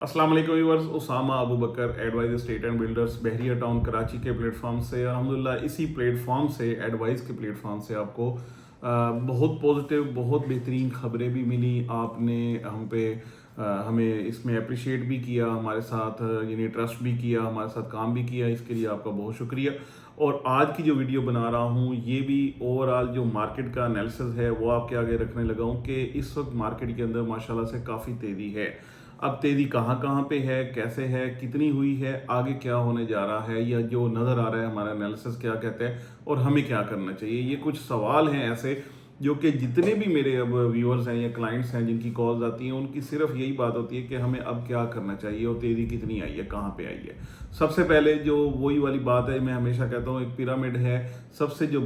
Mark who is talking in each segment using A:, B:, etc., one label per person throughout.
A: अस्सलाम वालेकुम viewers, Usama Abu Bakar advise state and builders Bahria town Karachi के प्लेटफॉर्म से अल्हम्दुलिल्लाह इसी प्लेटफॉर्म से एडवाइस के प्लेटफॉर्म से आपको बहुत पॉजिटिव बहुत बेहतरीन खबरें भी मिली। आपने हम पे हमें इसमें अप्रिशिएट भी किया, हमारे साथ यानी ट्रस्ट भी किया, हमारे साथ काम भी किया, इसके लिए आपका बहुत शुक्रिया। और आज की जो वीडियो बना रहा हूँ ये भी ओवरऑल जो मार्केट का एनालिसिस है वो आपके आगे रखने लगा हूँ कि इस वक्त मार्केट के अंदर माशाल्लाह से काफ़ी तेज़ी है। अब तेज़ी कहाँ कहाँ पे है, कैसे है, कितनी हुई है, आगे क्या होने जा रहा है, या जो नज़र आ रहा है हमारा एनालिसिस क्या कहते हैं और हमें क्या करना चाहिए, ये कुछ सवाल हैं ऐसे जो कि जितने भी मेरे अब व्यूअर्स हैं या क्लाइंट्स हैं जिनकी कॉल्स आती हैं उनकी सिर्फ यही बात होती है कि हमें अब क्या करना चाहिए और तेज़ी कितनी आई है, कहाँ पे आई है। सबसे पहले जो वही वाली बात है, मैं हमेशा कहता हूँ एक पिरामिड है। सबसे जो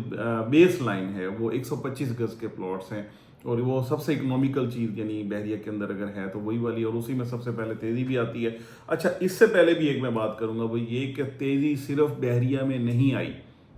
A: बेस लाइन है वो 125 गज के प्लॉट्स हैं और वो सबसे इकोनॉमिकल चीज़ यानी बहरिया के अंदर अगर है तो वही वाली, और उसी में सबसे पहले तेज़ी भी आती है। अच्छा, इससे पहले भी एक मैं बात करूंगा वो ये कि तेज़ी सिर्फ बहरिया में नहीं आई,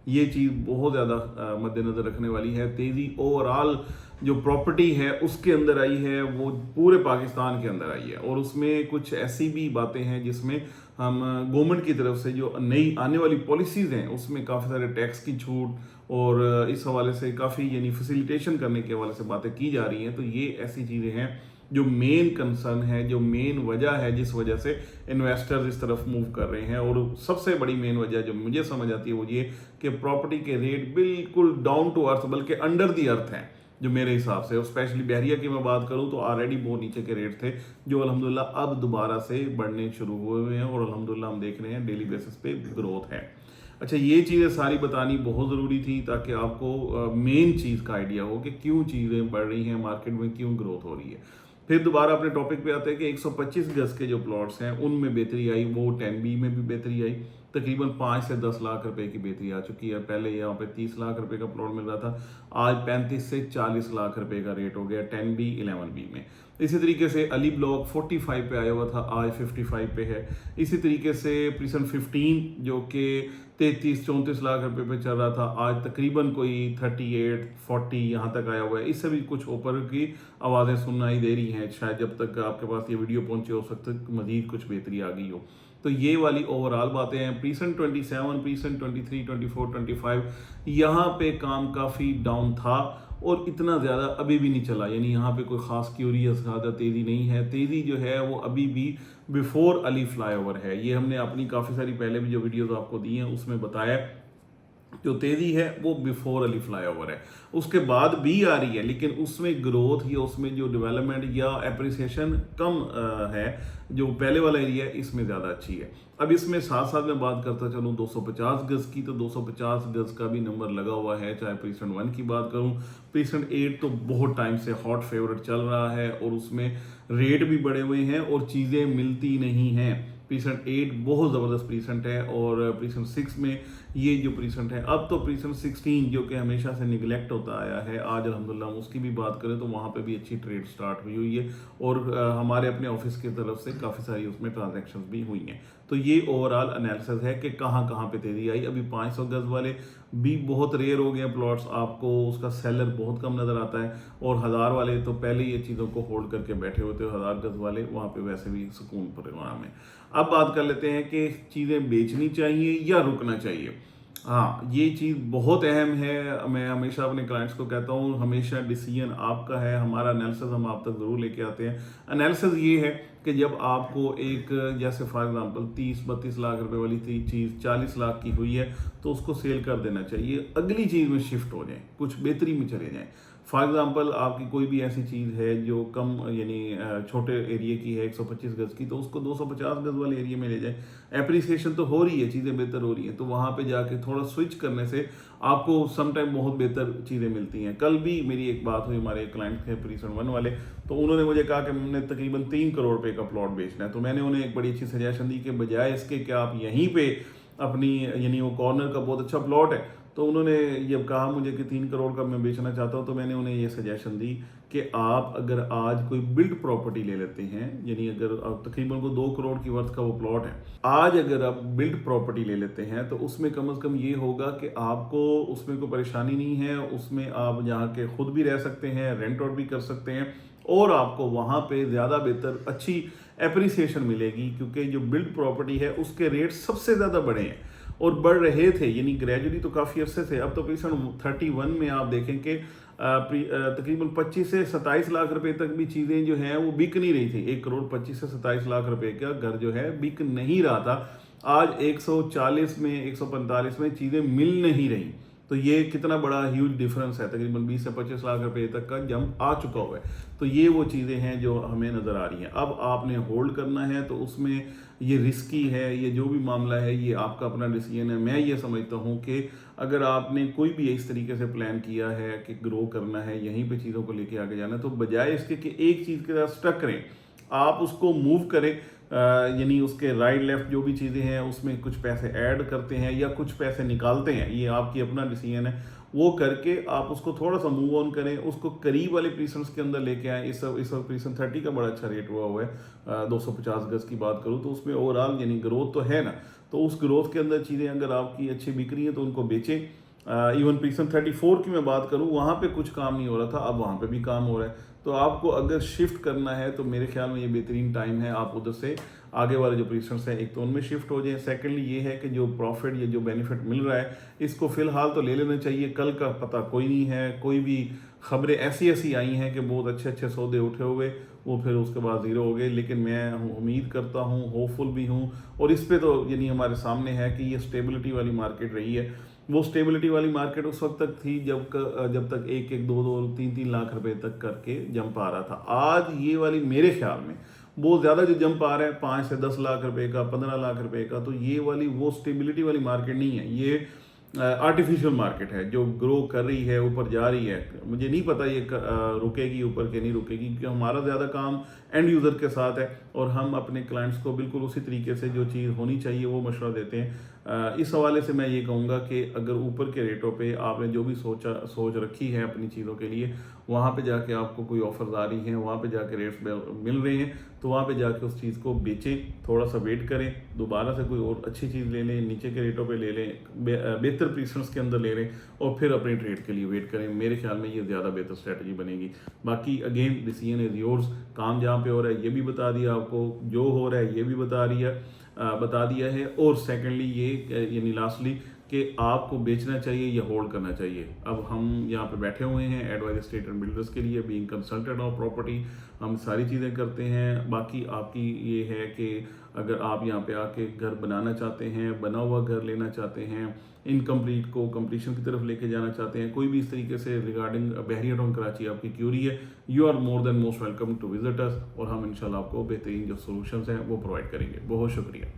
A: ये चीज़ बहुत ज़्यादा मद्देनज़र रखने वाली है। तेज़ी ओवरऑल जो प्रॉपर्टी है उसके अंदर आई है, वो पूरे पाकिस्तान के अंदर आई है। और उसमें कुछ ऐसी भी बातें हैं जिसमें हम गवर्नमेंट की तरफ से जो नई आने वाली पॉलिसीज़ हैं उसमें काफ़ी सारे टैक्स की छूट और इस हवाले से काफ़ी यानी फैसिलिटेशन करने के हवाले से बातें की जा रही हैं। तो ये ऐसी चीज़ें हैं जो मेन कंसर्न है, जो मेन वजह है जिस वजह से इन्वेस्टर्स इस तरफ मूव कर रहे हैं। और सबसे बड़ी मेन वजह जो मुझे समझ आती है वो ये कि प्रॉपर्टी के रेट बिल्कुल डाउन टू अर्थ बल्कि अंडर दी अर्थ हैं जो मेरे हिसाब से। और स्पेशली बहरिया की मैं बात करूं तो ऑलरेडी बहुत नीचे के रेट थे जो अल्हम्दुलिल्लाह अब दोबारा से बढ़ने शुरू हुए हुए हैं और अल्हम्दुलिल्लाह हम देख रहे हैं डेली बेसिस पे ग्रोथ है। अच्छा, ये चीज़ें सारी बतानी बहुत ज़रूरी थी ताकि आपको मेन चीज़ का आइडिया हो कि क्यों चीज़ें बढ़ रही हैं मार्केट में, क्यों ग्रोथ हो रही है। फिर दोबारा अपने टॉपिक पे आते हैं कि 125 गज के जो प्लॉट्स हैं उनमें बेहतरी आई, वो 10B में भी बेहतरी आई। तकरीबन 5 से 10 लाख रुपए की बेहतरी आ चुकी है। पहले यहाँ पे 30 लाख रुपए का प्लॉट मिल रहा था, आज 35 से 40 लाख रुपए का रेट हो गया 10B 11B में। इसी तरीके से अली ब्लॉक 45 पे आया हुआ था, आज 55 पे है। इसी तरीके से प्रिसन 15 जो कि 33-34 लाख रुपए पे चल रहा था, आज तकरीबन कोई 38-40 यहाँ तक आया हुआ है। इससे भी कुछ ऊपर की आवाज़ें सुनाई दे रही हैं, शायद जब तक आपके पास ये वीडियो पहुंचे हो सकता है मजीद कुछ बेहतरी आ गई हो। तो ये वाली ओवरऑल बातें हैं। प्रीसन 27, प्रीसन 23, 24, 25 यहाँ पे काम काफ़ी डाउन था और इतना ज़्यादा अभी भी नहीं चला, यानी यहाँ पे कोई ख़ास क्यूरियस ज़्यादा तेज़ी नहीं है। तेज़ी जो है वो अभी भी बिफोर अली फ्लाईओवर है। ये हमने अपनी काफ़ी सारी पहले भी जो वीडियोस आपको दी हैं उसमें बताया, जो तेज़ी है वो बिफोर अली फ्लाईओवर है। उसके बाद भी आ रही है लेकिन उसमें ग्रोथ या उसमें जो डेवलपमेंट या एप्रिसिएशन कम है। जो पहले वाला एरिया है इसमें ज़्यादा अच्छी है। अब इसमें साथ साथ मैं बात करता चलूँ 250 गज की, तो 250 गज का भी नंबर लगा हुआ है। चाहे प्रीसेंट 1 की बात करूँ, प्रीसेंट 8 तो बहुत टाइम से हॉट फेवरेट चल रहा है और उसमें रेट भी बढ़े हुए हैं और चीज़ें मिलती नहीं हैं। प्रीसेंट 8 बहुत ज़बरदस्त प्रीसेंट है और प्रीसेंट 6 में ये जो प्रीसेंट है, अब तो प्रीसेंट 16 जो कि हमेशा से निगलेक्ट होता आया है, आज अल्हम्दुलिल्लाह उसकी भी बात करें तो वहाँ पे भी अच्छी ट्रेड स्टार्ट हुई हुई है और हमारे अपने ऑफिस की तरफ से काफ़ी सारी उसमें ट्रांजैक्शंस भी हुई हैं। तो ये ओवरऑल एनालिसिस है कि कहाँ कहाँ पे तेज़ी आई। अभी 500 गज वाले भी बहुत रेयर हो गए प्लॉट्स, आपको उसका सेलर बहुत कम नज़र आता है। और 1000 वाले तो पहले ही ये चीज़ों को होल्ड करके बैठे होते हैं। 1000 गज वाले वहाँ पे वैसे भी सुकून प्रोग्राम है। अब बात कर लेते हैं कि चीज़ें बेचनी चाहिए या रुकना चाहिए। हाँ, ये चीज़ बहुत अहम है। मैं हमेशा अपने क्लाइंट्स को कहता हूँ हमेशा डिसीजन आपका है, हमारा एनालिसिस हम आप तक ज़रूर लेके आते हैं। एनालिसिस ये है कि जब आपको एक जैसे फॉर एग्जांपल 30-32 लाख रुपए वाली चीज़ 40 लाख की हुई है तो उसको सेल कर देना चाहिए, अगली चीज़ में शिफ्ट हो जाए, कुछ बेहतरी में चले जाएँ। फॉर एग्जांपल आपकी कोई भी ऐसी चीज़ है जो कम यानी छोटे एरिया की है 125 गज की, तो उसको 250 गज वाले एरिया में ले जाए। एप्रिसिएशन तो हो रही है, चीज़ें बेहतर हो रही हैं, तो वहाँ पे जाके थोड़ा स्विच करने से आपको सम टाइम बहुत बेहतर चीज़ें मिलती हैं। कल भी मेरी एक बात हुई, हमारे क्लाइंट थे प्रीसेंट 1 वाले, तो उन्होंने मुझे कहा कि हमने तकरीबन 3 करोड़ रुपए का प्लॉट बेचना है। तो मैंने उन्हें एक बड़ी अच्छी सजेशन दी कि बजाय इसके कि आप यहीं पे अपनी यानी वो कॉर्नर का बहुत अच्छा प्लॉट है, तो उन्होंने जब कहा मुझे कि 3 करोड़ का मैं बेचना चाहता हूँ, तो मैंने उन्हें ये सजेशन दी कि आप अगर आज कोई बिल्ड प्रॉपर्टी ले लेते हैं, यानी अगर आप तकरीबन को 2 करोड़ की वर्थ का वो प्लॉट है, आज अगर आप बिल्ड प्रॉपर्टी ले लेते हैं तो उसमें कम से कम ये होगा कि आपको उसमें कोई परेशानी नहीं है। उसमें आप जहाँ के खुद भी रह सकते हैं, रेंट आउट भी कर सकते हैं और आपको वहाँ पे ज़्यादा बेहतर अच्छी एप्रिसिएशन मिलेगी, क्योंकि जो बिल्ड प्रॉपर्टी है उसके रेट सबसे ज़्यादा बढ़े हैं और बढ़ रहे थे, यानी ग्रेजुअली तो काफ़ी अरसे से। अब तो प्रीसेशन 31 में आप देखें कि तकरीबन 25 से 27 लाख रुपए तक भी चीज़ें जो हैं वो बिक नहीं रही थी। 1 करोड़ 25 से 27 लाख रुपए का घर जो है बिक नहीं रहा था। आज 140 में 145 में चीज़ें मिल नहीं रही। तो ये कितना बड़ा ह्यूज डिफरेंस है, तकरीबन 20 से 25 लाख रुपए तक का जंप आ चुका हुआ है। तो ये वो चीज़ें हैं जो हमें नज़र आ रही हैं। अब आपने होल्ड करना है तो उसमें ये रिस्की है, ये जो भी मामला है ये आपका अपना डिसीजन है। मैं ये समझता हूँ कि अगर आपने कोई भी इस तरीके से प्लान किया है कि ग्रो करना है, यहीं पे चीज़ों को लेके आगे जाना है, तो बजाय इसके कि एक चीज़ के साथ स्टक करें, आप उसको मूव करें, यानी उसके राइट लेफ्ट जो भी चीज़ें हैं उसमें कुछ पैसे ऐड करते हैं या कुछ पैसे निकालते हैं, ये आपकी अपना डिसीजन है। वो करके आप उसको थोड़ा सा मूव ऑन करें, उसको करीब वाले प्रीसेंट्स के अंदर लेके आएँ। इस वक्त प्रीसेंट 30 का बड़ा अच्छा रेट हुआ है। 250 गज की बात करूँ तो उसमें ओवरऑल यानी ग्रोथ तो है ना, तो उस ग्रोथ के अंदर चीज़ें अगर आपकी अच्छी बिक रही हैं तो उनको बेचें। इवन प्रीसेंट 34 की मैं बात करूँ, वहाँ पे कुछ काम नहीं हो रहा था, अब वहाँ पे भी काम हो रहा है। तो आपको अगर शिफ्ट करना है तो मेरे ख्याल में ये बेहतरीन टाइम है, आप उधर से आगे वाले जो प्रीसेंट्स हैं एक तो उनमें शिफ्ट हो जाए। सेकेंडली ये है कि जो प्रॉफिट या जो बेनिफिट मिल रहा है इसको फिलहाल तो ले लेना चाहिए, कल का पता कोई नहीं है। कोई भी खबरें ऐसी ऐसी आई हैं कि बहुत अच्छे अच्छे सौदे उठे हुए वो फिर उसके बाद ज़ीरो हो गए, लेकिन मैं उम्मीद करता हूँ, होपफुल भी हूँ, और इस पे तो यानी हमारे सामने है कि ये स्टेबिलिटी वाली मार्केट रही है। वो स्टेबिलिटी वाली मार्केट उस वक्त तक थी जब तक 1-1, 2-2, 3-3 लाख रुपए तक करके जंप आ रहा था। आज ये वाली मेरे ख्याल में बहुत ज़्यादा जो जंप आ रहा है 5 से 10 लाख रुपए का, 15 लाख रुपए का, तो ये वाली वो स्टेबिलिटी वाली मार्केट नहीं है, ये आर्टिफिशियल मार्केट है जो ग्रो कर रही है, ऊपर जा रही है। मुझे नहीं पता ये रुकेगी ऊपर के नहीं रुकेगी, क्योंकि हमारा ज़्यादा काम एंड यूज़र के साथ है और हम अपने क्लाइंट्स को बिल्कुल उसी तरीके से जो चीज़ होनी चाहिए वो मशवरा देते हैं। इस हवाले से मैं ये कहूँगा कि अगर ऊपर के रेटों पे आपने जो भी सोच रखी है अपनी चीज़ों के लिए, वहाँ पे जाके आपको कोई ऑफर्स आ रही हैं, वहाँ पे जाके रेट्स मिल रहे हैं, तो वहाँ पे जाके उस चीज़ को बेचें, थोड़ा सा वेट करें, दोबारा से कोई और अच्छी चीज़ ले लें, नीचे के रेटों पे ले लें, बेहतर प्रीसेंट्स के अंदर ले लें और फिर अपने ट्रेड के लिए वेट करें। मेरे ख्याल में ये ज़्यादा बेहतर स्ट्रैटेजी बनेगी। बाकी अगेन डिसीजन इज़ योर्स। काम जहाँ पे हो रहा है ये भी बता दिया आपको, जो हो रहा है ये भी बता दिया है। और सेकेंडली ये यानी लास्टली कि आपको बेचना चाहिए या होल्ड करना चाहिए। अब हम यहाँ पे बैठे हुए हैं एडवाइस एस्टेट एंड बिल्डर्स के लिए, बीइंग कंसल्टेंट ऑफ प्रॉपर्टी, हम सारी चीज़ें करते हैं। बाकी आपकी ये है कि अगर आप यहाँ पे आके घर बनाना चाहते हैं, बना हुआ घर लेना चाहते हैं, इनकम्प्लीट को कंप्लीशन की तरफ लेके जाना चाहते हैं, कोई भी इस तरीके से रिगार्डिंग बहरिया टाउन कराची आपकी क्यूरी है, you are more than most welcome to visit us, और हम इंशाल्लाह आपको बेहतरीन जो सोल्यूशंस हैं वो प्रोवाइड करेंगे। बहुत शुक्रिया।